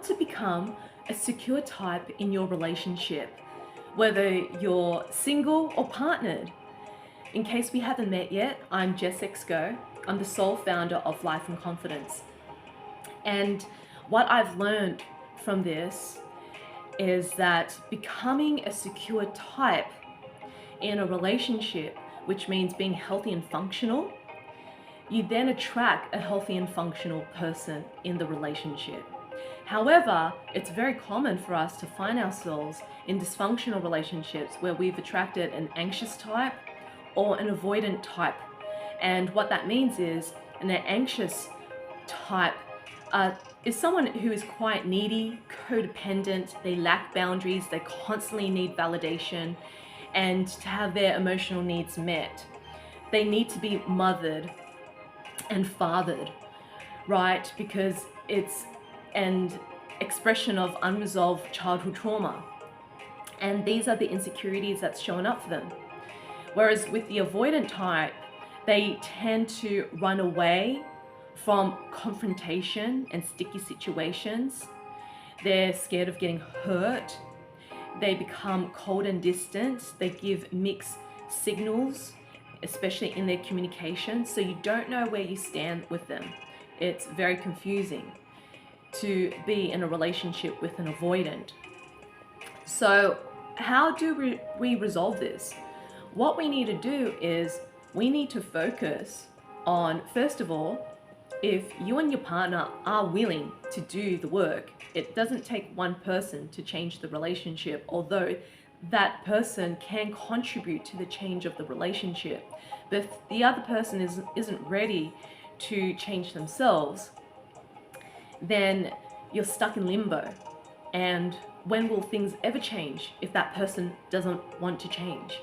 to become a secure type in your relationship, whether you're single or partnered. In case we haven't met yet, I'm Jess. I'm the sole founder of Life and Confidence. And what I've learned from this is that becoming a secure type in a relationship, which means being healthy and functional, you then attract a healthy and functional person in the relationship. However, it's very common for us to find ourselves in dysfunctional relationships where we've attracted an anxious type or an avoidant type. And what that means is an anxious type is someone who is quite needy, codependent, they lack boundaries, they constantly need validation and to have their emotional needs met. They need to be mothered and fathered, right? Because it's an expression of unresolved childhood trauma. And these are the insecurities that's showing up for them. Whereas with the avoidant type, they tend to run away from confrontation and sticky situations. They're scared of getting hurt. They become cold and distant. They give mixed signals, especially in their communication. So you don't know where you stand with them. It's very confusing to be in a relationship with an avoidant. So how do we resolve this? What we need to do is we need to focus on, first of all, if you and your partner are willing to do the work. It doesn't take one person to change the relationship, although that person can contribute to the change of the relationship. But if the other person isn't ready to change themselves, then you're stuck in limbo. And when will things ever change if that person doesn't want to change?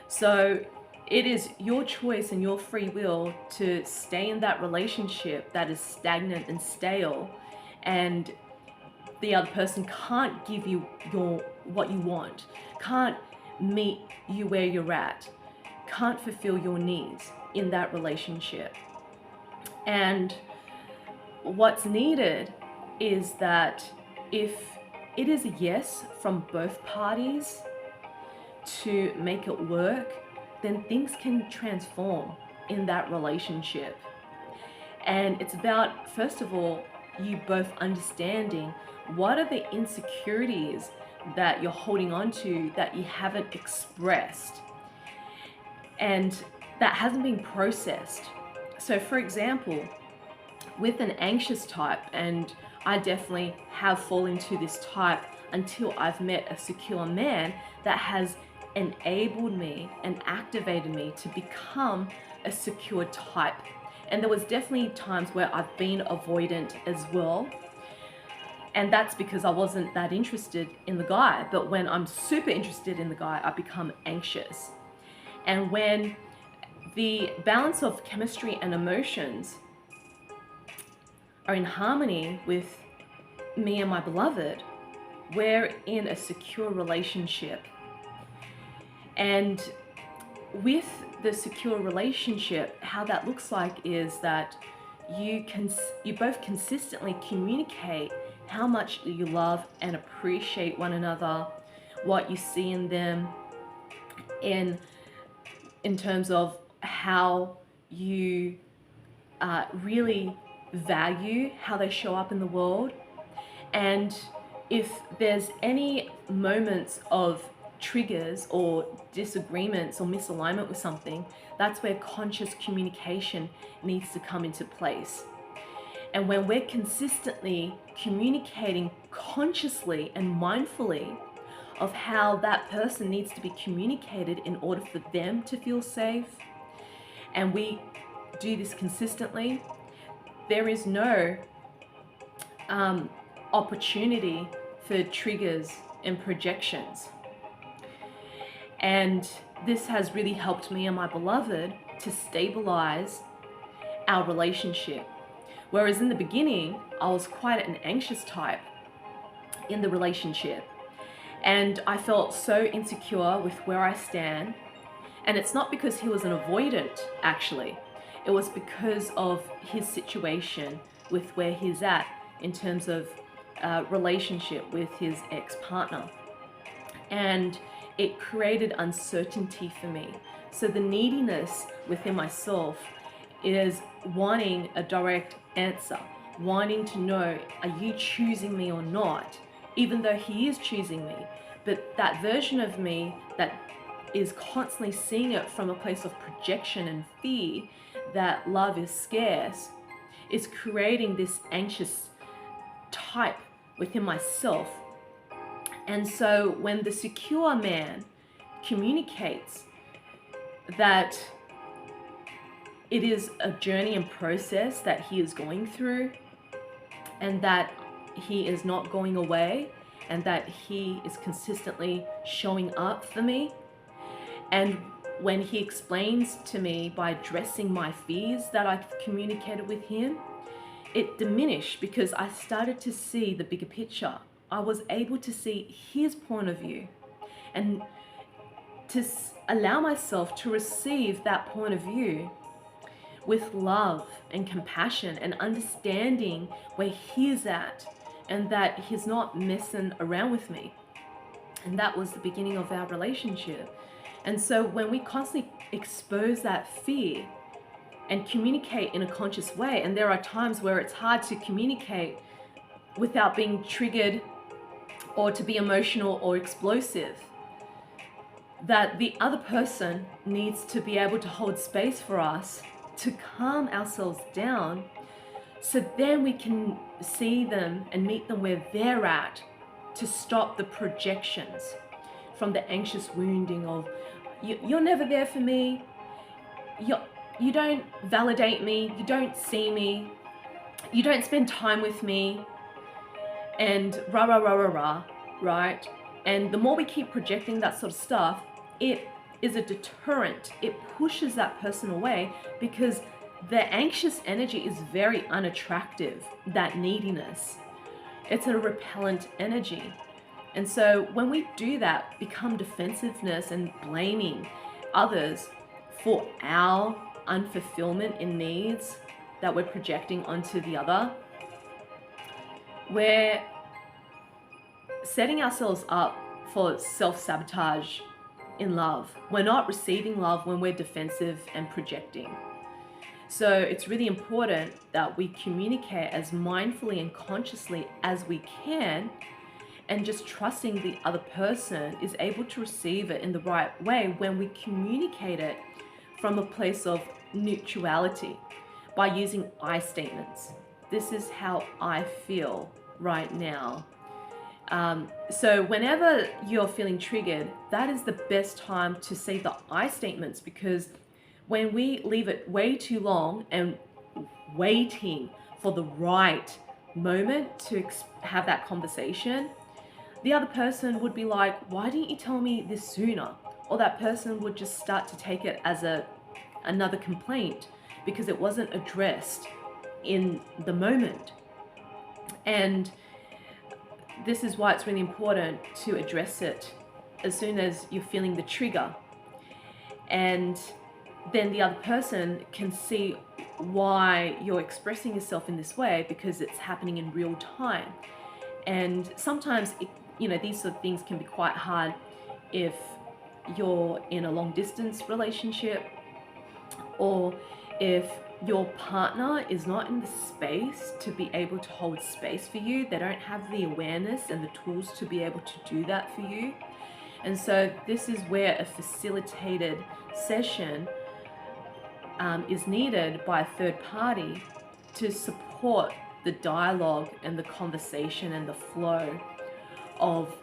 So it is your choice and your free will to stay in that relationship that is stagnant and stale, and the other person can't give you what you want, can't meet you where you're at, can't fulfill your needs in that relationship. And what's needed is that if it is a yes from both parties to make it work, then things can transform in that relationship. And it's about, first of all, you both understanding what are the insecurities that you're holding on to that you haven't expressed and that hasn't been processed. So for example, with an anxious type, and I definitely have fallen into this type until I've met a secure man that has enabled me and activated me to become a secure type. And there was definitely times where I've been avoidant as well. And that's because I wasn't that interested in the guy. But when I'm super interested in the guy, I become anxious. And when the balance of chemistry and emotions are in harmony with me and my beloved, we're in a secure relationship. And with the secure relationship, how that looks like is that you both consistently communicate how much you love and appreciate one another, what you see in them, in terms of how you really value how they show up in the world. And if there's any moments of triggers or disagreements or misalignment with something, that's where conscious communication needs to come into place. And when we're consistently communicating consciously and mindfully of how that person needs to be communicated in order for them to feel safe, and we do this consistently, there is no opportunity for triggers and projections. And this has really helped me and my beloved to stabilize our relationship. Whereas in the beginning, I was quite an anxious type in the relationship. And I felt so insecure with where I stand. And it's not because he was an avoidant, actually. It was because of his situation with where he's at in terms of relationship with his ex-partner, and it created uncertainty for me. So the neediness within myself is wanting a direct answer, wanting to know, are you choosing me or not? Even though he is choosing me. But that version of me that is constantly seeing it from a place of projection and fear that love is scarce is creating this anxious type within myself. And so when the secure man communicates that it is a journey and process that he is going through, and that he is not going away, and that he is consistently showing up for me, and when he explains to me by addressing my fears that I've communicated with him, it diminished because I started to see the bigger picture. I was able to see his point of view and to allow myself to receive that point of view with love and compassion and understanding where he's at, and that he's not messing around with me. And that was the beginning of our relationship. And so when we constantly expose that fear and communicate in a conscious way, and there are times where it's hard to communicate without being triggered or to be emotional or explosive, that the other person needs to be able to hold space for us to calm ourselves down, so then we can see them and meet them where they're at, to stop the projections from the anxious wounding of, you're never there for me, you don't validate me, you don't see me, you don't spend time with me, and rah, rah, rah, rah, rah, right? And the more we keep projecting that sort of stuff, it is a deterrent. It pushes that person away because the anxious energy is very unattractive, that neediness. It's a repellent energy. And so when we do that, become defensiveness and blaming others for our unfulfillment in needs that we're projecting onto the other, we're setting ourselves up for self-sabotage in love. We're not receiving love when we're defensive and projecting. So it's really important that we communicate as mindfully and consciously as we can, and just trusting the other person is able to receive it in the right way when we communicate it from a place of neutrality by using I statements. This is how I feel right now. So whenever you're feeling triggered, that is the best time to say the I statements, because when we leave it way too long and waiting for the right moment to have that conversation, the other person would be like, why didn't you tell me this sooner? Or that person would just start to take it as another complaint because it wasn't addressed in the moment. And this is why it's really important to address it as soon as you're feeling the trigger. And then the other person can see why you're expressing yourself in this way, because it's happening in real time. And sometimes, these sort of things can be quite hard if you're in a long distance relationship, or if your partner is not in the space to be able to hold space for you. They don't have the awareness and the tools to be able to do that for you. And so this is where a facilitated session is needed by a third party to support the dialogue and the conversation and the flow of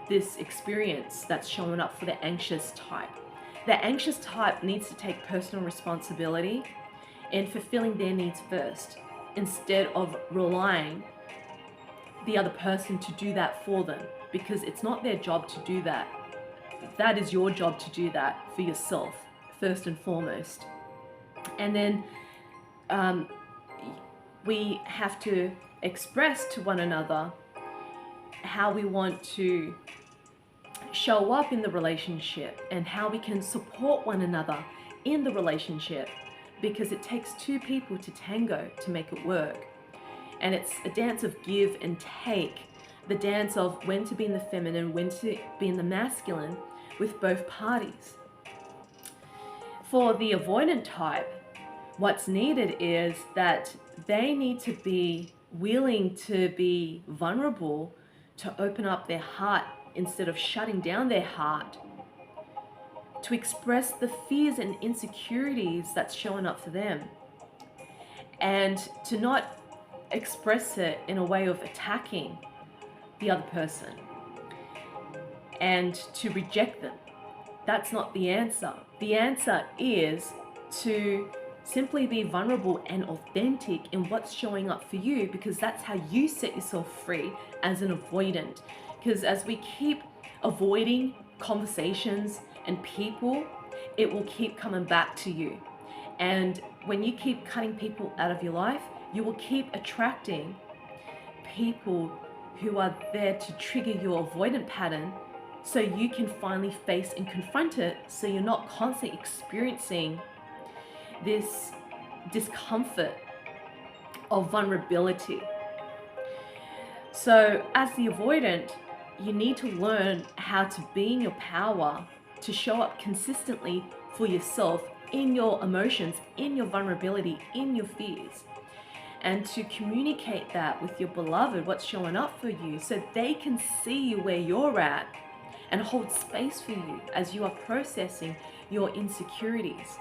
this experience that's showing up for the anxious type. The anxious type needs to take personal responsibility in fulfilling their needs first, instead of relying the other person to do that for them, because it's not their job to do that. That is your job to do that for yourself, first and foremost. And then we have to express to one another how we want to show up in the relationship and how we can support one another in the relationship, because it takes two people to tango to make it work. And it's a dance of give and take, the dance of when to be in the feminine, when to be in the masculine with both parties. For the avoidant type, what's needed is that they need to be willing to be vulnerable, to open up their heart instead of shutting down their heart, to express the fears and insecurities that's showing up for them, and to not express it in a way of attacking the other person and to reject them. That's not the answer. The answer is to simply be vulnerable and authentic in what's showing up for you, because that's how you set yourself free as an avoidant. Because as we keep avoiding conversations and people, it will keep coming back to you. And when you keep cutting people out of your life, you will keep attracting people who are there to trigger your avoidant pattern, so you can finally face and confront it, so you're not constantly experiencing this discomfort of vulnerability. So as the avoidant, you need to learn how to be in your power, to show up consistently for yourself in your emotions, in your vulnerability, in your fears, and to communicate that with your beloved, what's showing up for you, so they can see you where you're at and hold space for you as you are processing your insecurities.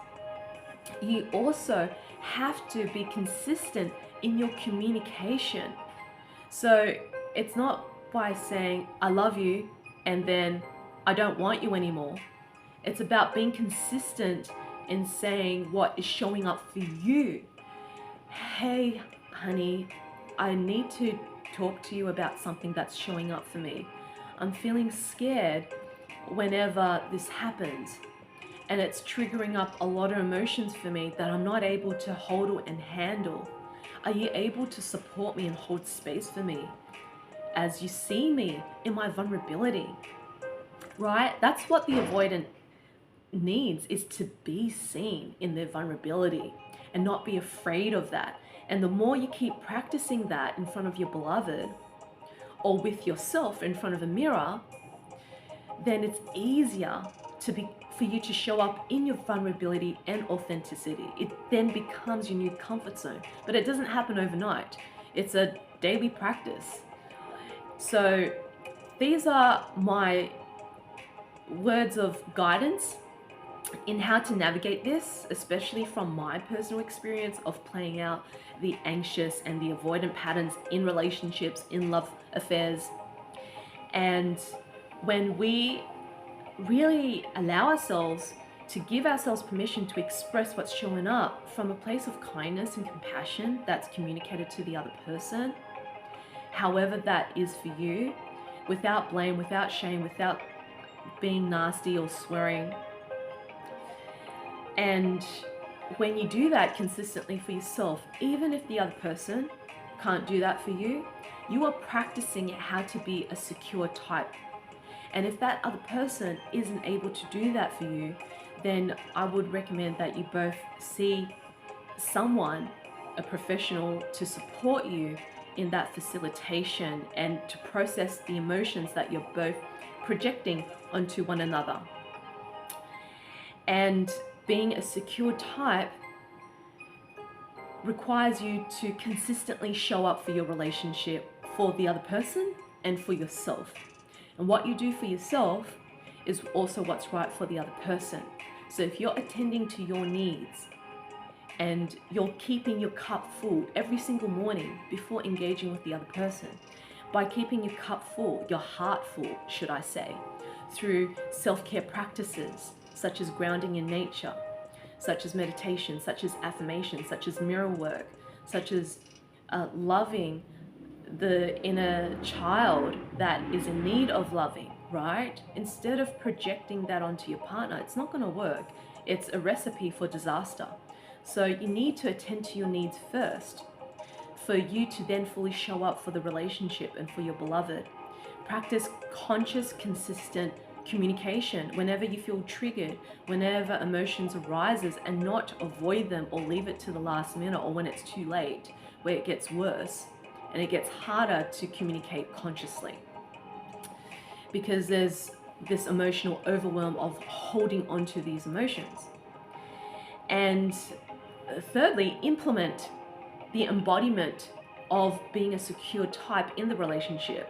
You also have to be consistent in your communication. So it's not by saying, I love you, and then I don't want you anymore. It's about being consistent in saying what is showing up for you. Hey, honey, I need to talk to you about something that's showing up for me. I'm feeling scared whenever this happens, and it's triggering up a lot of emotions for me that I'm not able to hold and handle. Are you able to support me and hold space for me as you see me in my vulnerability? Right? That's what the avoidant needs, is to be seen in their vulnerability and not be afraid of that. And the more you keep practicing that in front of your beloved, or with yourself in front of a mirror, then it's easier for you to show up in your vulnerability and authenticity. It then becomes your new comfort zone. But it doesn't happen overnight. It's a daily practice. So these are my words of guidance in how to navigate this, especially from my personal experience of playing out the anxious and the avoidant patterns in relationships, in love affairs. And when we really allow ourselves to give ourselves permission to express what's showing up from a place of kindness and compassion that's communicated to the other person, however that is for you, without blame, without shame, without being nasty or swearing. And when you do that consistently for yourself, even if the other person can't do that for you, you are practicing how to be a secure type. And if that other person isn't able to do that for you, then I would recommend that you both see someone, a professional, to support you in that facilitation and to process the emotions that you're both projecting onto one another. And being a secure type requires you to consistently show up for your relationship, for the other person and for yourself. And what you do for yourself is also what's right for the other person. So if you're attending to your needs and you're keeping your cup full every single morning before engaging with the other person, by keeping your cup full, your heart full, should I say, through self-care practices such as grounding in nature, such as meditation, such as affirmation, such as mirror work, such as loving the inner child that is in need of loving, right? Instead of projecting that onto your partner, it's not going to work. It's a recipe for disaster. So you need to attend to your needs first for you to then fully show up for the relationship and for your beloved. Practice conscious, consistent communication whenever you feel triggered, whenever emotions arises, and not avoid them or leave it to the last minute or when it's too late, where it gets worse. and it gets harder to communicate consciously because there's this emotional overwhelm of holding on to these emotions. And thirdly, implement the embodiment of being a secure type in the relationship,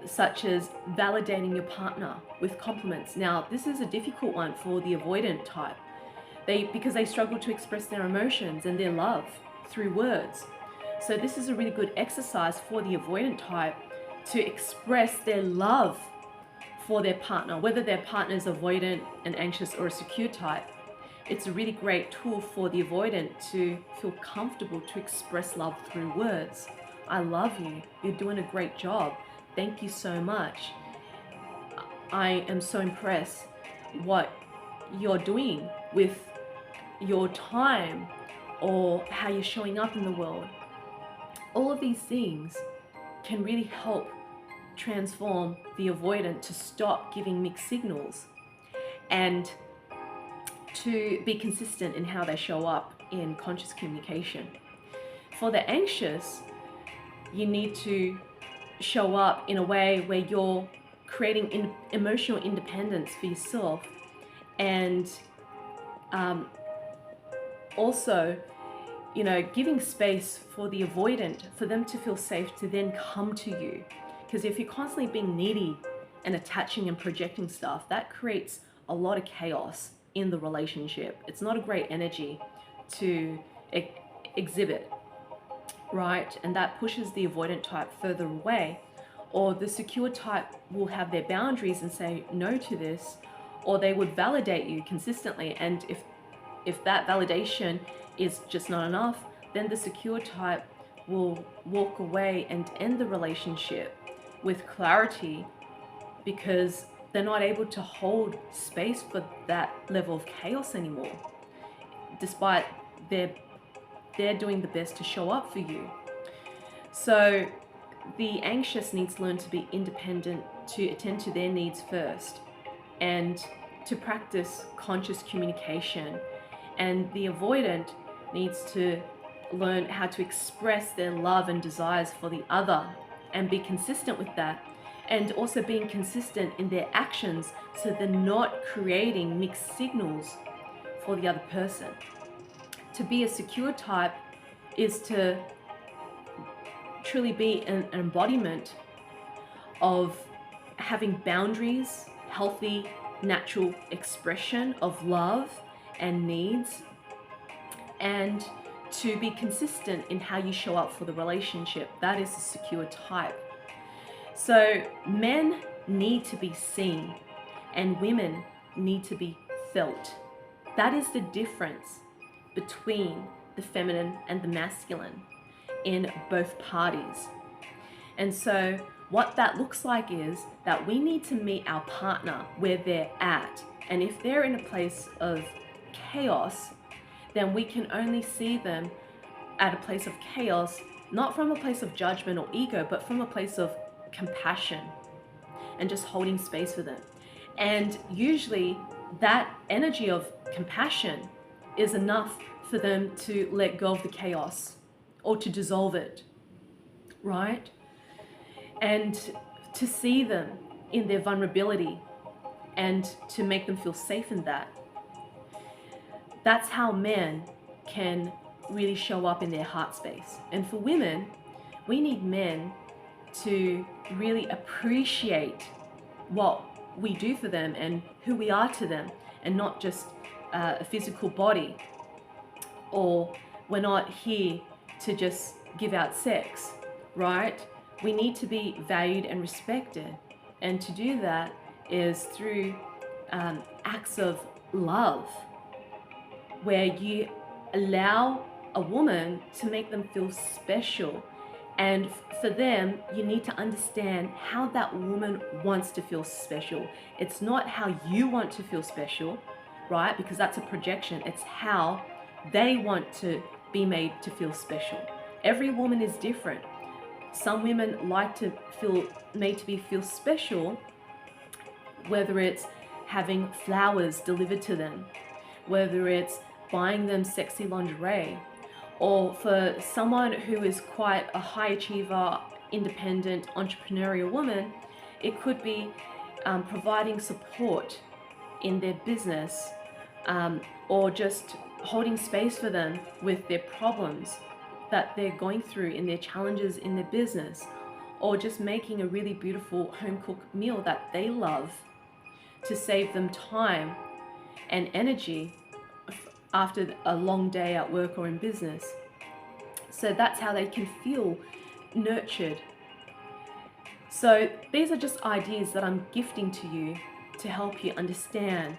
such as validating your partner with compliments. Now, this is a difficult one for the avoidant type, because they struggle to express their emotions and their love through words. So this is a really good exercise for the avoidant type to express their love for their partner, whether their partner is avoidant, an anxious, or a secure type. It's a really great tool for the avoidant to feel comfortable to express love through words. I love you. You're doing a great job. Thank you so much. I am so impressed what you're doing with your time or how you're showing up in the world. All of these things can really help transform the avoidant to stop giving mixed signals and to be consistent in how they show up in conscious communication. For the anxious, you need to show up in a way where you're creating emotional independence for yourself, and also, giving space for the avoidant, for them to feel safe to then come to you. Because if you're constantly being needy and attaching and projecting stuff, that creates a lot of chaos in the relationship. It's not a great energy to exhibit, right? And that pushes the avoidant type further away. Or the secure type will have their boundaries and say no to this, or they would validate you consistently. And if that validation is just not enough, then the secure type will walk away and end the relationship with clarity, because they're not able to hold space for that level of chaos anymore, despite they're doing the best to show up for you. So the anxious needs to learn to be independent, to attend to their needs first, and to practice conscious communication. And the avoidant needs to learn how to express their love and desires for the other and be consistent with that, and also being consistent in their actions so they're not creating mixed signals for the other person. To be a secure type is to truly be an embodiment of having boundaries, healthy, natural expression of love and needs, and to be consistent in how you show up for the relationship. That is a secure type. So men need to be seen and women need to be felt. That is the difference between the feminine and the masculine in both parties. And so what that looks like is that we need to meet our partner where they're at. And if they're in a place of chaos, then we can only see them at a place of chaos, not from a place of judgment or ego, but from a place of compassion and just holding space for them. And usually that energy of compassion is enough for them to let go of the chaos or to dissolve it, right? And to see them in their vulnerability and to make them feel safe in that. That's how men can really show up in their heart space. And for women, we need men to really appreciate what we do for them and who we are to them, and not just a physical body, or we're not here to just give out sex, right? We need to be valued and respected, and to do that is through acts of love, where you allow a woman to make them feel special. And for them, you need to understand how that woman wants to feel special. It's not how you want to feel special, right? Because that's a projection. It's how they want to be made to feel special. Every woman is different. Some women like to feel made to feel special, whether it's having flowers delivered to them, whether it's buying them sexy lingerie, Or for someone who is quite a high achiever, independent, entrepreneurial woman, it could be providing support in their business, or just holding space for them with their problems that they're going through, in their challenges in their business, or just making a really beautiful home cooked meal that they love to save them time and energy after a long day at work or in business. So that's how they can feel nurtured. So these are just ideas that I'm gifting to you to help you understand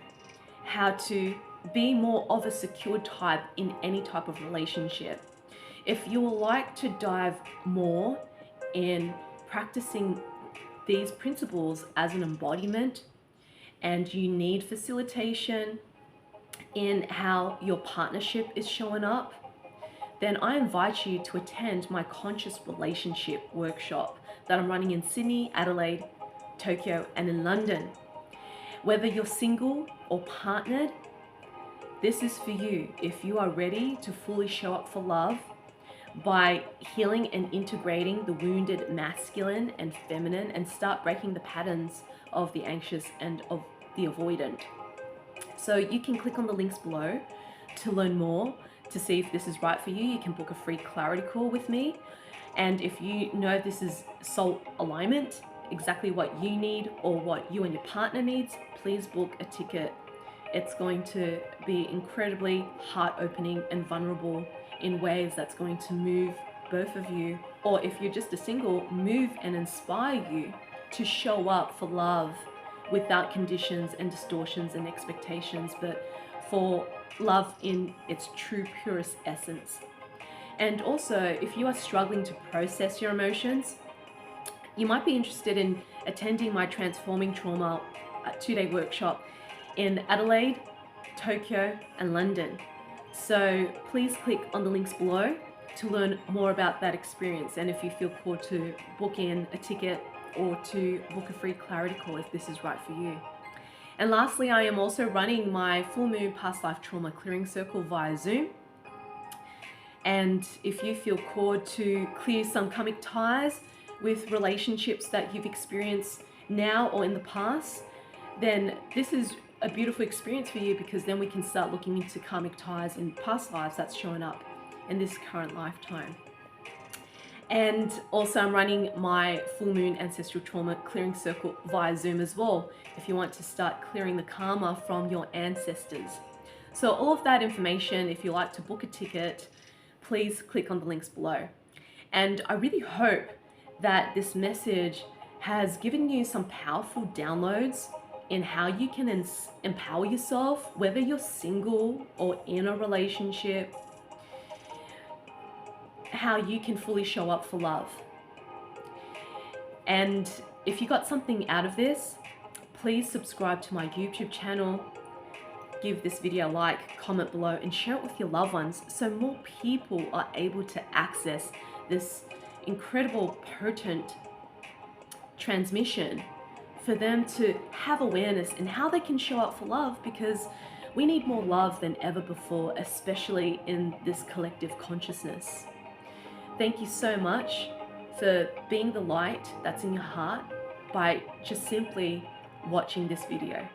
how to be more of a secure type in any type of relationship. If you would like to dive more in practicing these principles as an embodiment, and you need facilitation in how your partnership is showing up, then I invite you to attend my Conscious Relationship workshop that I'm running in Sydney, Adelaide, Tokyo, and in London. Whether you're single or partnered, this is for you if you are ready to fully show up for love by healing and integrating the wounded masculine and feminine, and start breaking the patterns of the anxious and of the avoidant. So you can click on the links below to learn more, to see if this is right for you. You can book a free clarity call with me. And if you know this is soul alignment, exactly what you need or what you and your partner needs, please book a ticket. It's going to be incredibly heart-opening and vulnerable in ways that's going to move both of you, or if you're just a single, move and inspire you to show up for love without conditions and distortions and expectations, but for love in its true, purest essence. And also, if you are struggling to process your emotions, you might be interested in attending my Transforming Trauma 2-day workshop in Adelaide, Tokyo, and London. So please click on the links below to learn more about that experience, and if you feel called to book in a ticket or to book a free clarity call if this is right for you. And lastly, I am also running my full moon past life trauma clearing circle via Zoom. And if you feel called to clear some karmic ties with relationships that you've experienced now or in the past, then this is a beautiful experience for you, because then we can start looking into karmic ties in past lives that's showing up in this current lifetime. And also I'm running my full moon ancestral trauma clearing circle via Zoom as well, if you want to start clearing the karma from your ancestors. So all of that information, if you like to book a ticket, please click on the links below. And I really hope that this message has given you some powerful downloads in how you can empower yourself, whether you're single or in a relationship, how you can fully show up for love. And if you got something out of this, please subscribe to my YouTube channel, give this video a like, comment below, and share it with your loved ones so more people are able to access this incredible, potent transmission, for them to have awareness in how they can show up for love, because we need more love than ever before, especially in this collective consciousness. Thank you so much for being the light that's in your heart by just simply watching this video.